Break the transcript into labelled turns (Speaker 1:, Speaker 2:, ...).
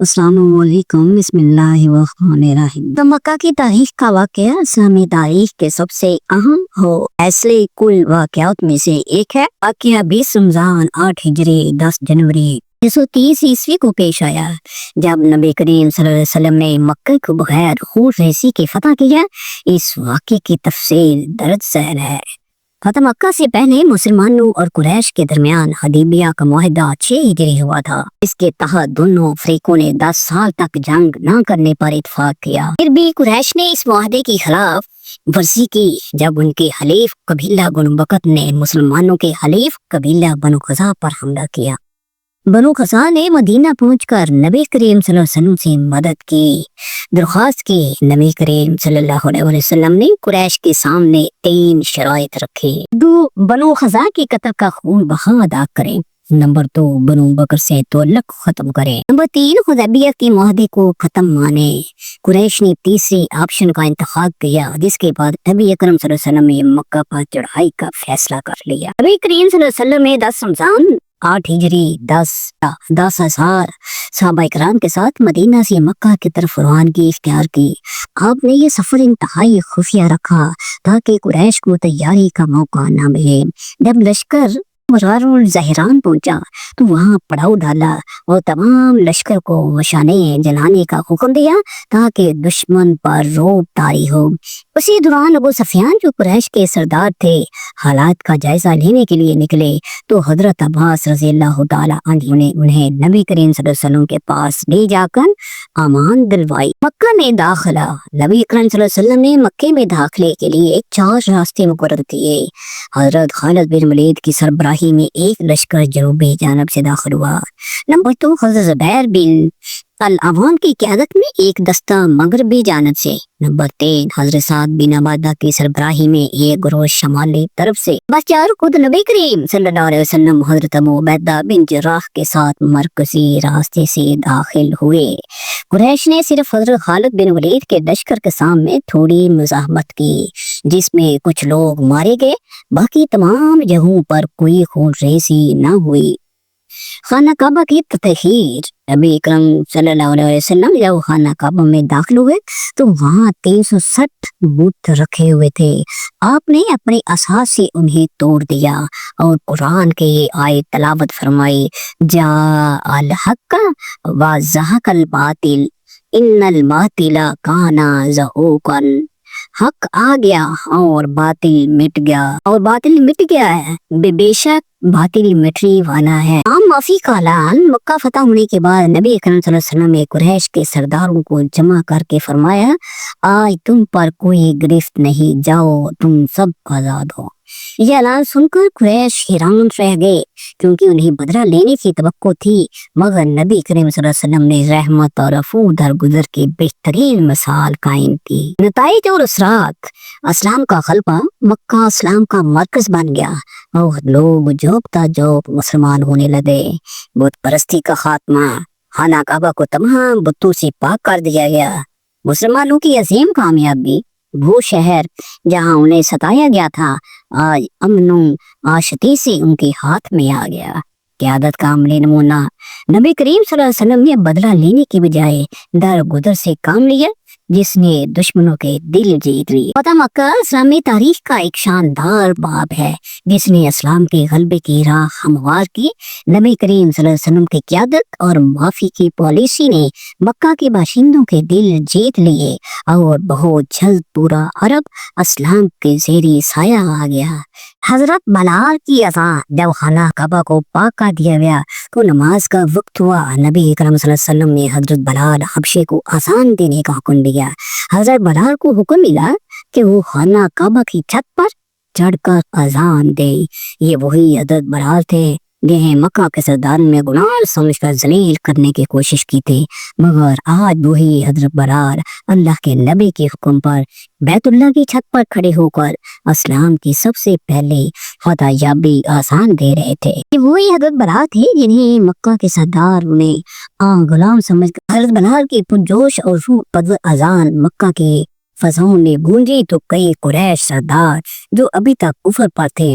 Speaker 1: السلام علیکم، بسم اللہ الرحمن الرحیم۔ تو مکہ کی تاریخ کا واقعہ اسلامی تاریخ کے سب سے اہم و ایسے کل واقعات میں سے ایک ہے۔ واقعہ 20 رمضان 8 ہجری 10 جنوری 630 عیسوی کو پیش آیا، جب نبی کریم صلی اللہ علیہ وسلم نے مکہ کو بغیر خون ریزی کے فتح کیا۔ اس واقعے کی تفصیل درج ذیل ہے۔ فتح مکہ سے پہلے مسلمانوں اور قریش کے درمیان حدیبیہ کا معاہدہ 6 ہجری ہوا تھا۔ اس کے تحت دونوں فریقوں نے 10 سال تک جنگ نہ کرنے پر اتفاق کیا۔ پھر بھی قریش نے اس معاہدے کی خلاف ورزی کی جب ان کے حلیف قبیلہ بنو بکر نے مسلمانوں کے حلیف قبیلہ بنو قزا پر حملہ کیا۔ بنو قزا نے مدینہ پہنچ کر نبی کریم صلی اللہ علیہ وسلم سے مدد کی درخواست کی۔ نبی کریم صلی اللہ علیہ وسلم نے قریش کے سامنے 3 شرائط رکھی۔ بنو قزا کے قتل کا خون بہا ادا کریں۔ نمبر 2، بنو بکر سے تعلق ختم کریں۔ نمبر 3، حدیبیہ کے معاہدے کو ختم مانے۔ قریش نے تیسری آپشن کا انتخاب کیا، جس کے بعد نبی اکرم صلی اللہ علیہ وسلم نے مکہ پر چڑھائی کا فیصلہ کر لیا۔ نبی کریم صلی اللہ علیہ وسلم نے 10 رمضان 8 ہجری 10,000 صحابہ کرام کے ساتھ مدینہ سے مکہ کی طرف روانگی اختیار کی۔ آپ نے یہ سفر انتہائی خفیہ رکھا تاکہ قریش کو تیاری کا موقع نہ ملے۔ جب لشکر مرار الزہران پہنچا تو وہاں پڑاؤ ڈالا اور تمام لشکر کو مشانے جلانے کا حکم دیا تاکہ دشمن پر رعب طاری ہو۔ اسی دوران ابو سفیان جو قریش کے سردار تھے حالات کا جائزہ لینے کے لیے نکلے تو حضرت عباس رضی اللہ تعالی عنہ نے انہیں نبی کریم صلی اللہ علیہ وسلم کے پاس لے جا کر امان دلوائی۔ مکہ میں داخلہ، نبی کریم صلی اللہ علیہ وسلم نے مکے میں داخلے کے لیے 4 راستے مقرر کیے۔ حضرت خالد بن ولید کی سربراہی میں ایک لشکر جنوبی جانب سے داخل ہوا۔ نمبر 2، حضرت زبیر بن العوام کی قیادت میں ایک دستہ مغربی جانب سے۔ نمبر 3، حضرت سعد بن عبادہ کی سربراہی میں ایک گروہ شمالی طرف سے۔ بس 4 خود نبی کریم صلی اللہ علیہ وسلم حضرت ابو عبیدہ بن جراح کے ساتھ مرکزی راستے سے داخل ہوئے۔ قریش نے صرف حضرت خالد بن ولید کے لشکر کے سامنے تھوڑی مزاحمت کی، جس میں کچھ لوگ مارے گئے، باقی تمام جگہوں پر کوئی خون ریزی نہ ہوئی۔ خانہ کعبہ کی تطہیر، نبی اکرم صلی اللہ علیہ وسلم جب خانہ کعبہ میں داخل ہوئے تو وہاں 360 بت رکھے ہوئے تھے۔ آپ نے اپنے عصا سے انہیں توڑ دیا اور قرآن کی آیت تلاوت فرمائی، جاء الحق وزہق الباطل ان الباطل کان زہوقا۔ حق آ گیا اور باطل مٹ گیا ہے، بے شک باطل مٹنے والا ہے۔ عام معافی کا اعلان۔ مکہ فتح ہونے کے بعد نبی اکرم صلی اللہ علیہ وسلم نے قریش کے سرداروں کو جمع کر کے فرمایا، آج تم پر کوئی گرفت نہیں، جاؤ تم سب آزاد ہو۔ یہ اعلان سن کر قریش حیران رہ گئے کیونکہ انہیں بدلہ لینے کی توقع تھی، مگر نبی کریم صلی اللہ علیہ وسلم نے رحمت اور عفو درگزر کی بہترین مثال قائم کی۔ نتائج اور اثرات: اسلام کا غلبہ، مکہ اسلام کا مرکز بن گیا اور لوگ جوبتا جوب مسلمان ہونے لگے۔ بت پرستی کا خاتمہ، خانہ کعبہ کو تمام بتوں سے پاک کر دیا گیا۔ مسلمانوں کی عظیم کامیابی، وہ شہر جہاں انہیں ستایا گیا تھا آج امن و آشتی سے ان کے ہاتھ میں آ گیا۔ قیادت کا عملی نمونہ، نبی کریم صلی اللہ علیہ وسلم نے بدلہ لینے کی بجائے درگزر سے کام لیا، جس نے دشمنوں کے دل جیت لی۔ فتح مکہ اسلامی تاریخ کا ایک شاندار باب ہے جس نے اسلام کے غلبے کی راہ ہموار کی۔ نبی کریم صلی اللہ علیہ وسلم کی قیادت اور معافی کی پالیسی نے مکہ کے باشندوں کے دل جیت لیے اور بہت جلد پورا عرب اسلام کے زیر سایہ آ گیا۔ حضرت بلال کی اذان، جب خانہ کعبہ کو پاک کر دیا گیا تو نماز کا وقت ہوا۔ نبی اکرم صلی اللہ علیہ وسلم نے حضرت بلال حبشے کو اذان دینے کا حکم دیا۔ حضرت بلال کو حکم ملا کہ وہ خانہ کعبہ کی چھت پر چڑھ کر اذان دے۔ یہ وہی حضرت بلال تھے جنہیں مکہ کے سردار میں گناہ سمجھ کر ذلیل کرنے کی کوشش کی تھی، مگر آج وہی حضرت بلال اللہ کے نبی کے حکم پر بیت اللہ کی چھت پر کھڑے ہو کر اسلام کی سب سے پہلے فتح یابی آسان دے رہے تھے۔ یہ وہی حضرت بلال تھے جنہیں مکہ کے سردار نے غلام سمجھ کر حضرت بلال کی پرجوش اور روح پرور اذان مکہ کی فضاؤں میں گونجی تو کئی قریش سردار جو ابھی تک کفر پر تھے